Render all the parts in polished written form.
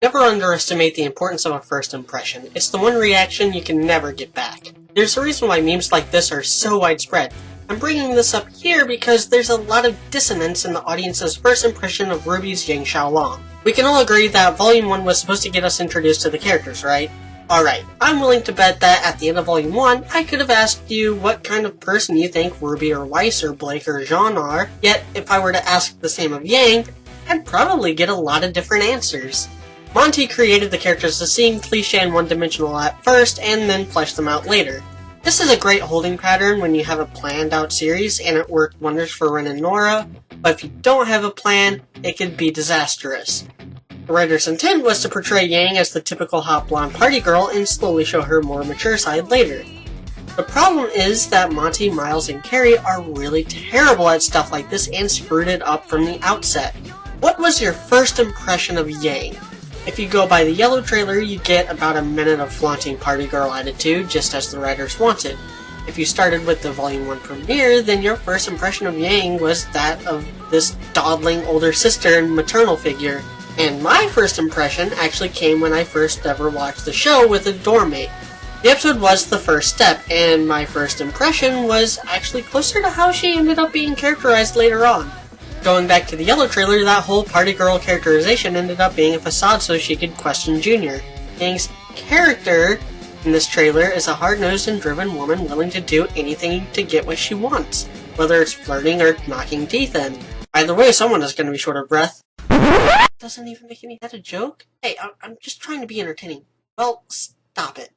Never underestimate the importance of a first impression. It's the one reaction you can never get back. There's a reason why memes like this are so widespread. I'm bringing this up here because there's a lot of dissonance in the audience's first impression of RWBY's Yang Xiaolong. We can all agree that Volume 1 was supposed to get us introduced to the characters, right? Alright, I'm willing to bet that at the end of Volume 1, I could have asked you what kind of person you think RWBY or Weiss or Blake or Jean are, yet if I were to ask the same of Yang, I'd probably get a lot of different answers. Monty created the characters to seem cliché and one-dimensional at first, and then fleshed them out later. This is a great holding pattern when you have a planned out series, and it worked wonders for Ren and Nora, but if you don't have a plan, it could be disastrous. The writer's intent was to portray Yang as the typical hot blonde party girl and slowly show her more mature side later. The problem is that Monty, Miles, and Carrie are really terrible at stuff like this and screwed it up from the outset. What was your first impression of Yang? If you go by the yellow trailer, you get about a minute of flaunting party girl attitude, just as the writers wanted. If you started with the Volume 1 premiere, then your first impression of Yang was that of this dawdling older sister and maternal figure. And my first impression actually came when I first ever watched the show with a dorm mate. The episode was the first step, and my first impression was actually closer to how she ended up being characterized later on. Going back to the yellow trailer, that whole party girl characterization ended up being a facade so she could question Junior. Yang's character in this trailer is a hard-nosed and driven woman willing to do anything to get what she wants, whether it's flirting or knocking teeth in. Either way, someone is going to be short of breath. Doesn't even make any head a joke? Hey, I'm just trying to be entertaining. Well, stop it.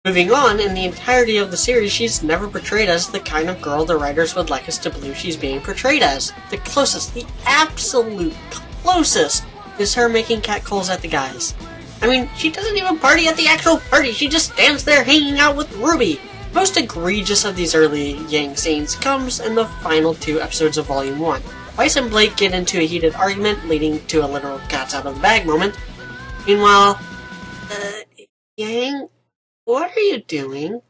Moving on, in the entirety of the series, she's never portrayed as the kind of girl the writers would like us to believe she's being portrayed as. The closest, the absolute closest, is her making catcalls at the guys. I mean, she doesn't even party at the actual party, she just stands there hanging out with RWBY. Most egregious of these early Yang scenes comes in the final 2 episodes of Volume 1. Weiss and Blake get into a heated argument, leading to a literal cat's out of the bag moment. Meanwhile, Yang, what are you doing?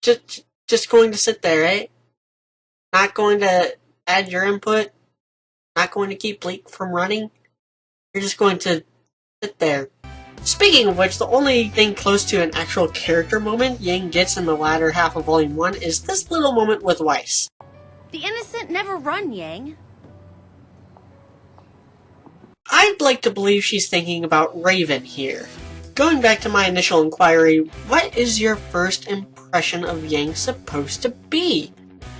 Just going to sit there, eh? Not going to add your input? Not going to keep Blake from running? You're just going to sit there. Speaking of which, the only thing close to an actual character moment Yang gets in the latter half of Volume 1 is this little moment with Weiss. The innocent never run, Yang. I'd like to believe she's thinking about Raven here. Going back to my initial inquiry, what is your first impression of Yang supposed to be?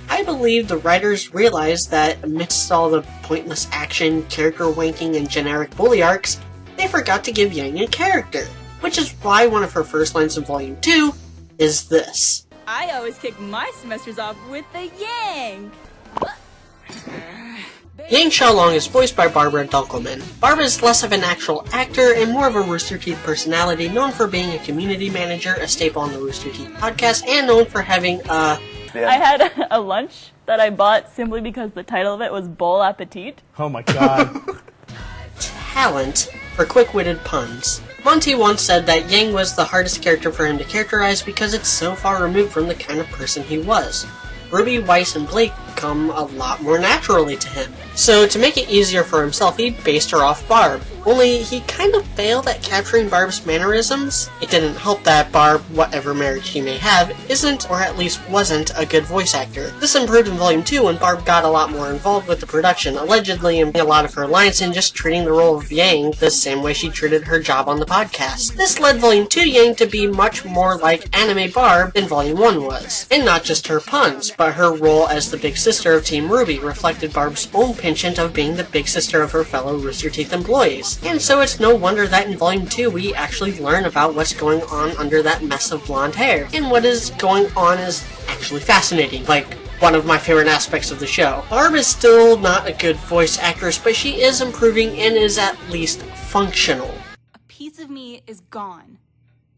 I believe the writers realized that amidst all the pointless action, character wanking, and generic bully arcs, they forgot to give Yang a character, which is why one of her first lines in Volume 2 is this. I always kick my semesters off with the Yang! Yang Xiaolong is voiced by Barbara Dunkelman. Barbara is less of an actual actor and more of a Rooster Teeth personality, known for being a community manager, a staple on the Rooster Teeth podcast, and known for having I had a lunch that I bought simply because the title of it was Bon Appetit. Oh my god. talent for quick-witted puns. Monty once said that Yang was the hardest character for him to characterize because it's so far removed from the kind of person he was. RWBY, Weiss, and Blake come a lot more naturally to him. So to make it easier for himself, he based her off Barb. Only he kind of failed at capturing Barb's mannerisms. It didn't help that Barb, whatever marriage she may have, isn't, or at least wasn't, a good voice actor. This improved in Volume 2 when Barb got a lot more involved with the production, allegedly in a lot of her lines and just treating the role of Yang the same way she treated her job on the podcast. This led Volume 2 Yang to be much more like anime Barb than Volume 1 was. And not just her puns, but her role as the big sister of Team RWBY reflected Barb's own penchant of being the big sister of her fellow Rooster Teeth employees. And so it's no wonder that in Volume 2 we actually learn about what's going on under that mess of blonde hair. And what is going on is actually fascinating, like one of my favorite aspects of the show. Barb is still not a good voice actress, but she is improving and is at least functional. A piece of me is gone,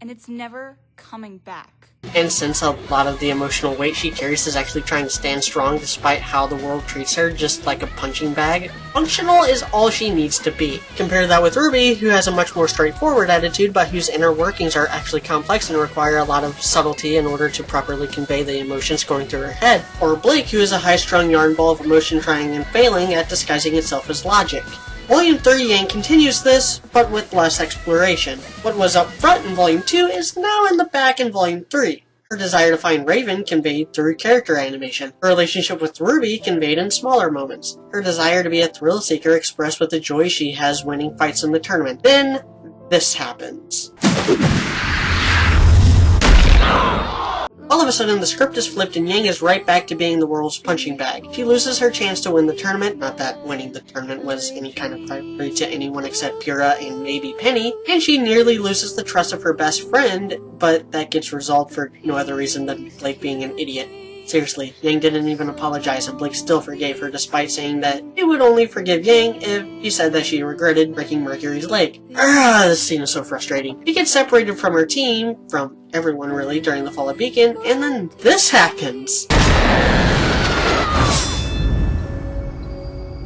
and it's never coming back. And since a lot of the emotional weight she carries is actually trying to stand strong despite how the world treats her just like a punching bag, functional is all she needs to be. Compare that with RWBY, who has a much more straightforward attitude but whose inner workings are actually complex and require a lot of subtlety in order to properly convey the emotions going through her head. Or Blake, who is a high-strung yarn ball of emotion trying and failing at disguising itself as logic. Volume 3 Yang continues this, but with less exploration. What was up front in Volume 2 is now in the back in Volume 3. Her desire to find Raven conveyed through character animation. Her relationship with Ruby conveyed in smaller moments. Her desire to be a thrill seeker expressed with the joy she has winning fights in the tournament. Then, this happens. All of a sudden, the script is flipped and Yang is right back to being the world's punching bag. She loses her chance to win the tournament, not that winning the tournament was any kind of priority to anyone except Pyrrha and maybe Penny, and she nearly loses the trust of her best friend, but that gets resolved for no other reason than Blake being an idiot. Seriously, Yang didn't even apologize and Blake still forgave her despite saying that he would only forgive Yang if he said that she regretted breaking Mercury's leg. This scene is so frustrating. She gets separated from her team, from everyone really, during the fall of Beacon, and then this happens!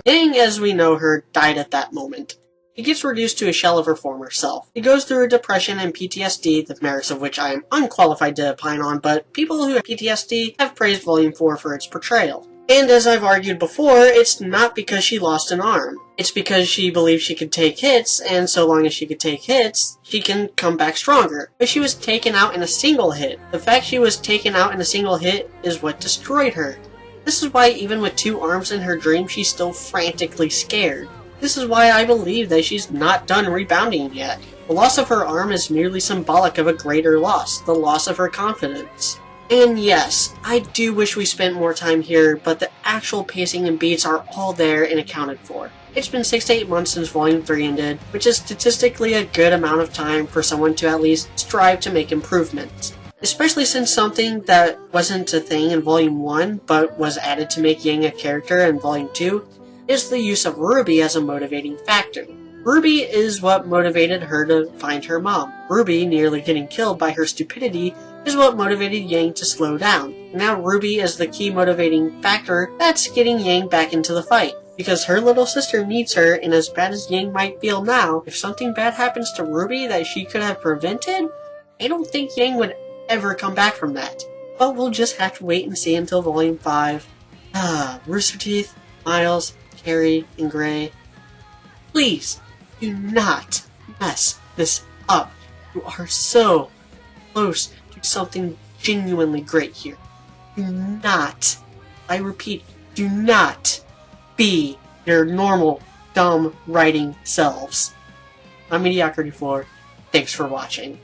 Yang, as we know her, died at that moment. She gets reduced to a shell of her former self. She goes through a depression and PTSD, the merits of which I am unqualified to opine on, but people who have PTSD have praised Volume 4 for its portrayal. And as I've argued before, it's not because she lost an arm. It's because she believed she could take hits, and so long as she could take hits, she can come back stronger. But she was taken out in a single hit. The fact she was taken out in a single hit is what destroyed her. This is why even with 2 arms in her dream, she's still frantically scared. This is why I believe that she's not done rebounding yet. The loss of her arm is merely symbolic of a greater loss, the loss of her confidence. And yes, I do wish we spent more time here, but the actual pacing and beats are all there and accounted for. It's been 6 to 8 months since Volume 3 ended, which is statistically a good amount of time for someone to at least strive to make improvements. Especially since something that wasn't a thing in Volume 1, but was added to make Yang a character in Volume 2, is the use of Ruby as a motivating factor. Ruby is what motivated her to find her mom. Ruby nearly getting killed by her stupidity is what motivated Yang to slow down. Now Ruby is the key motivating factor that's getting Yang back into the fight. Because her little sister needs her, and as bad as Yang might feel now, if something bad happens to Ruby that she could have prevented, I don't think Yang would ever come back from that. But we'll just have to wait and see until Volume 5. Rooster Teeth, Miles, Carrie, and Gray. Please, do not mess this up. You are so close to something genuinely great here. Do not, I repeat, do not be your normal, dumb writing selves. I'm Mediocrity4. Thanks for watching.